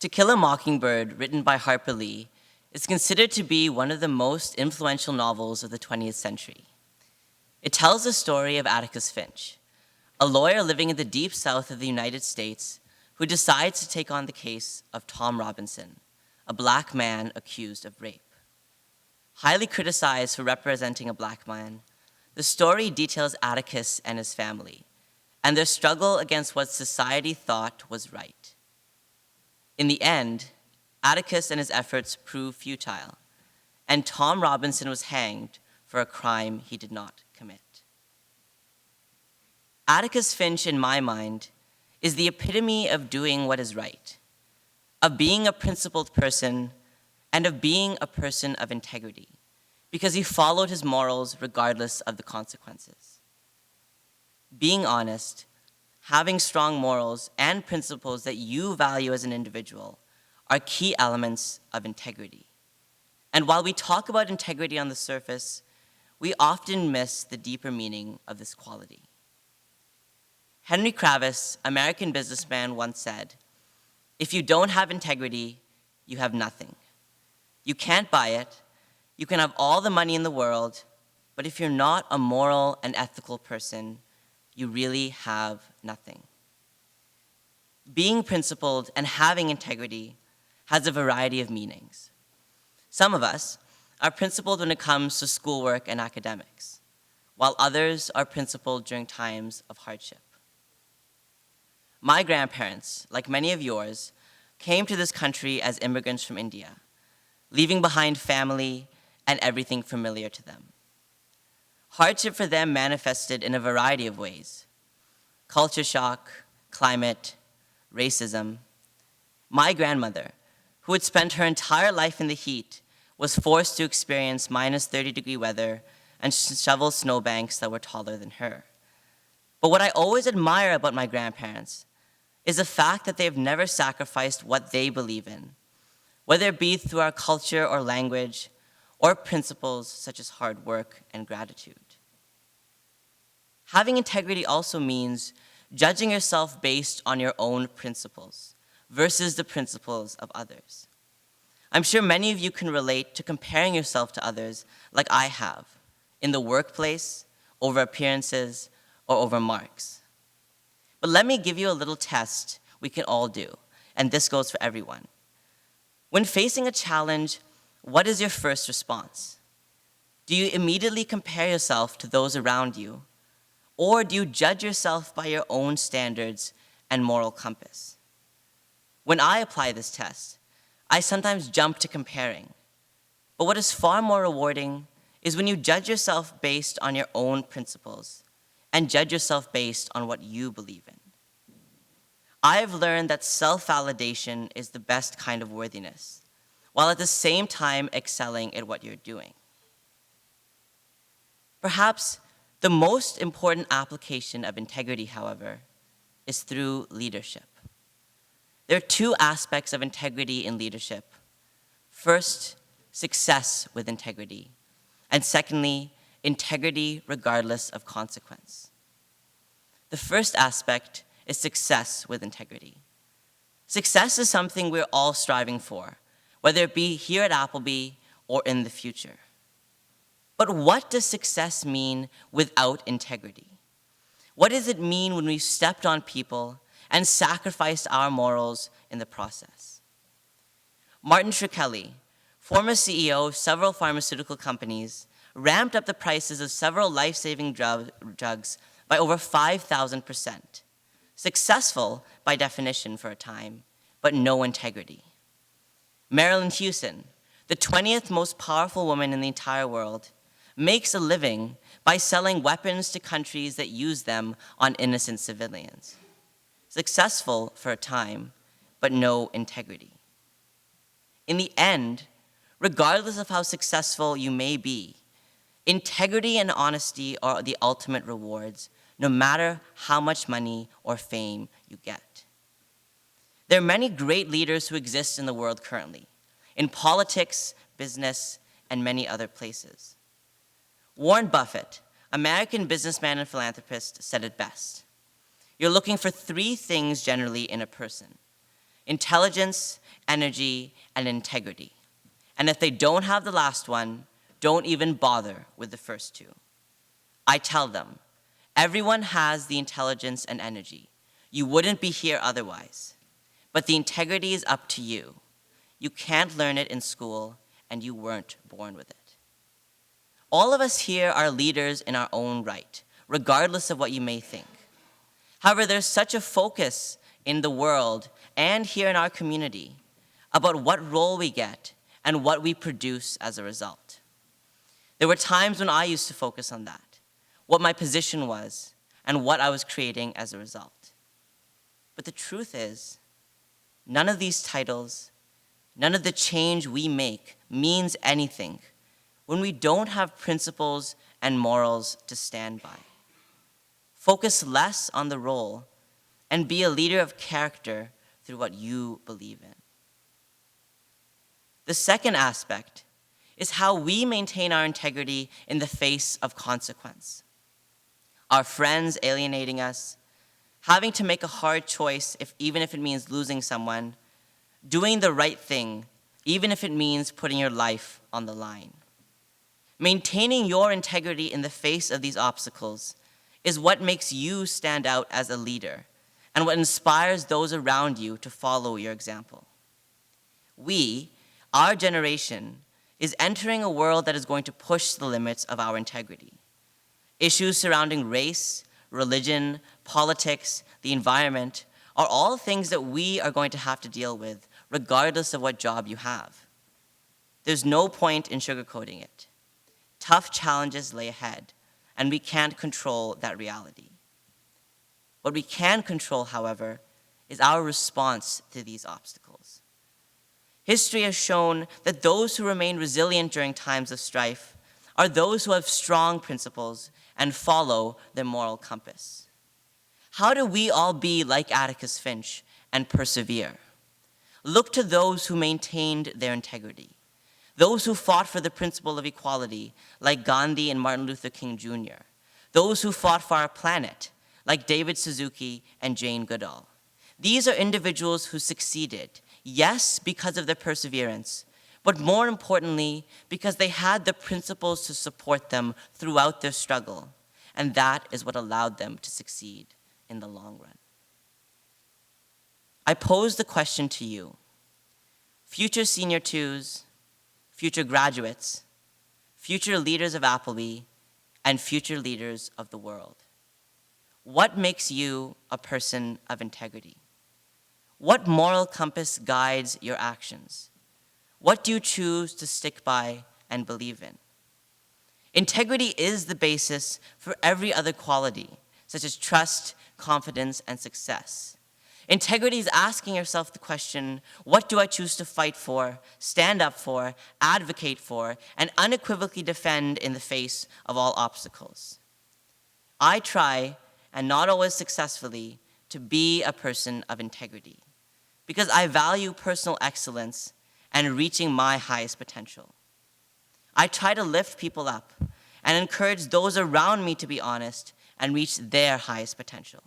To Kill a Mockingbird, written by Harper Lee, is considered to be one of the most influential novels of the 20th century. It tells the story of Atticus Finch, a lawyer living in the deep south of the United States who decides to take on the case of Tom Robinson, a black man accused of rape. Highly criticized for representing a black man, the story details Atticus and his family, and their struggle against what society thought was right. In the end, Atticus and his efforts prove futile, and Tom Robinson was hanged for a crime he did not commit. Atticus Finch, in my mind, is the epitome of doing what is right, of being a principled person, and of being a person of integrity, because he followed his morals regardless of the consequences. Being honest, having strong morals and principles that you value as an individual are key elements of integrity. And while we talk about integrity on the surface, we often miss the deeper meaning of this quality. Henry Kravis, American businessman, once said, "If you don't have integrity, you have nothing. You can't buy it. You can have all the money in the world, but if you're not a moral and ethical person, you really have nothing." Being principled and having integrity has a variety of meanings. Some of us are principled when it comes to schoolwork and academics, while others are principled during times of hardship. My grandparents, like many of yours, came to this country as immigrants from India, leaving behind family and everything familiar to them. Hardship for them manifested in a variety of ways: culture shock, climate, racism. My grandmother, who had spent her entire life in the heat, was forced to experience minus 30-degree weather and shovel snowbanks that were taller than her. But what I always admire about my grandparents is the fact that they have never sacrificed what they believe in, whether it be through our culture or language, or principles such as hard work and gratitude. Having integrity also means judging yourself based on your own principles versus the principles of others. I'm sure many of you can relate to comparing yourself to others like I have, in the workplace, over appearances, or over marks. But let me give you a little test we can all do, and this goes for everyone. When facing a challenge, what is your first response? Do you immediately compare yourself to those around you, or do you judge yourself by your own standards and moral compass? When I apply this test, I sometimes jump to comparing. But what is far more rewarding is when you judge yourself based on your own principles and judge yourself based on what you believe in. I've learned that self-validation is the best kind of worthiness, while at the same time excelling at what you're doing. Perhaps the most important application of integrity, however, is through leadership. There are two aspects of integrity in leadership. First, success with integrity, and secondly, integrity regardless of consequence. The first aspect is success with integrity. Success is something we're all striving for, whether it be here at Appleby or in the future. But what does success mean without integrity? What does it mean when we've stepped on people and sacrificed our morals in the process? Martin Shkreli, former CEO of several pharmaceutical companies, ramped up the prices of several life-saving drugs by over 5,000%. Successful by definition for a time, but no integrity. Marilyn Houston, the 20th most powerful woman in the entire world, makes a living by selling weapons to countries that use them on innocent civilians. Successful for a time, but no integrity. In the end, regardless of how successful you may be, integrity and honesty are the ultimate rewards, no matter how much money or fame you get. There are many great leaders who exist in the world currently, in politics, business, and many other places. Warren Buffett, American businessman and philanthropist, said it best. You're looking for three things generally in a person: intelligence, energy, and integrity. And if they don't have the last one, don't even bother with the first two. I tell them, everyone has the intelligence and energy. You wouldn't be here otherwise. But the integrity is up to you. You can't learn it in school, and you weren't born with it. All of us here are leaders in our own right, regardless of what you may think. However, there's such a focus in the world and here in our community about what role we get and what we produce as a result. There were times when I used to focus on that, what my position was, and what I was creating as a result. But the truth is, none of these titles, none of the change we make means anything when we don't have principles and morals to stand by. Focus less on the role and be a leader of character through what you believe in. The second aspect is how we maintain our integrity in the face of consequence. Our friends alienating us, having to make a hard choice even if it means losing someone, doing the right thing even if it means putting your life on the line. Maintaining your integrity in the face of these obstacles is what makes you stand out as a leader and what inspires those around you to follow your example. We, our generation, is entering a world that is going to push the limits of our integrity. Issues surrounding race, religion, politics, the environment are all things that we are going to have to deal with regardless of what job you have. There's no point in sugarcoating it. Tough challenges lay ahead, and we can't control that reality. What we can control, however, is our response to these obstacles. History has shown that those who remain resilient during times of strife are those who have strong principles and follow their moral compass. How do we all be like Atticus Finch and persevere? Look to those who maintained their integrity, those who fought for the principle of equality, like Gandhi and Martin Luther King Jr., those who fought for our planet, like David Suzuki and Jane Goodall. These are individuals who succeeded, yes, because of their perseverance, but more importantly, because they had the principles to support them throughout their struggle, and that is what allowed them to succeed in the long run. I pose the question to you, future senior twos, future graduates, future leaders of Appleby, and future leaders of the world. What makes you a person of integrity? What moral compass guides your actions? What do you choose to stick by and believe in? Integrity is the basis for every other quality, such as trust, confidence, and success. Integrity is asking yourself the question, what do I choose to fight for, stand up for, advocate for, and unequivocally defend in the face of all obstacles? I try, and not always successfully, to be a person of integrity because I value personal excellence and reaching my highest potential. I try to lift people up and encourage those around me to be honest and reach their highest potential.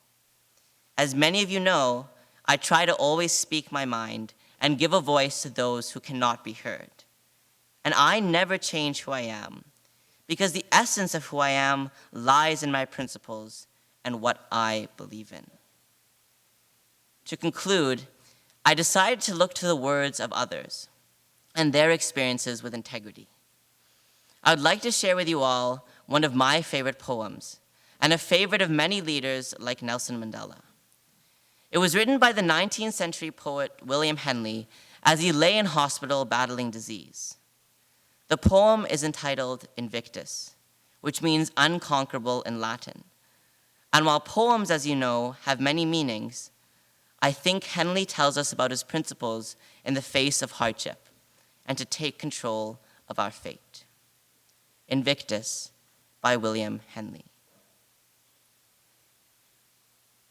As many of you know, I try to always speak my mind and give a voice to those who cannot be heard. And I never change who I am because the essence of who I am lies in my principles and what I believe in. To conclude, I decided to look to the words of others and their experiences with integrity. I would like to share with you all one of my favorite poems and a favorite of many leaders like Nelson Mandela. It was written by the 19th century poet William Henley as he lay in hospital battling disease. The poem is entitled Invictus, which means unconquerable in Latin. And while poems, as you know, have many meanings, I think Henley tells us about his principles in the face of hardship and to take control of our fate. Invictus by William Henley.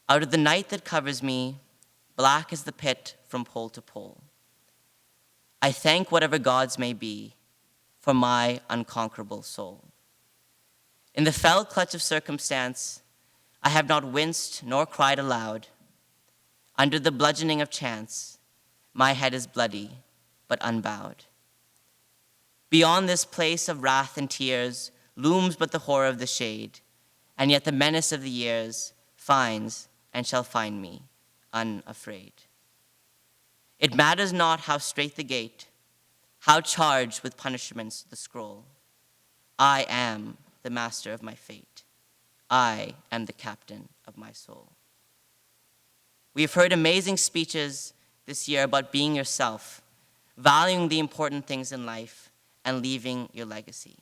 Out of the night that covers me, black as the pit from pole to pole, I thank whatever gods may be for my unconquerable soul. In the fell clutch of circumstance, I have not winced nor cried aloud. Under the bludgeoning of chance, My head is bloody, but unbowed. Beyond this place of wrath and tears looms but the horror of the shade, and yet the menace of the years finds and shall find me unafraid. It matters not how strait the gate, how charged with punishments the scroll. I am the master of my fate. I am the captain of my soul. We have heard amazing speeches this year about being yourself, valuing the important things in life, and leaving your legacy.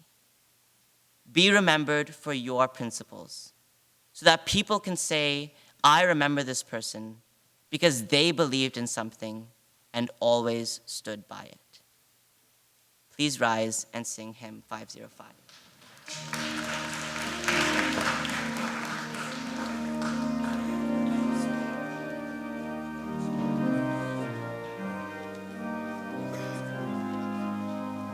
Be remembered for your principles, so that people can say, I remember this person because they believed in something and always stood by it. Please rise and sing hymn 505.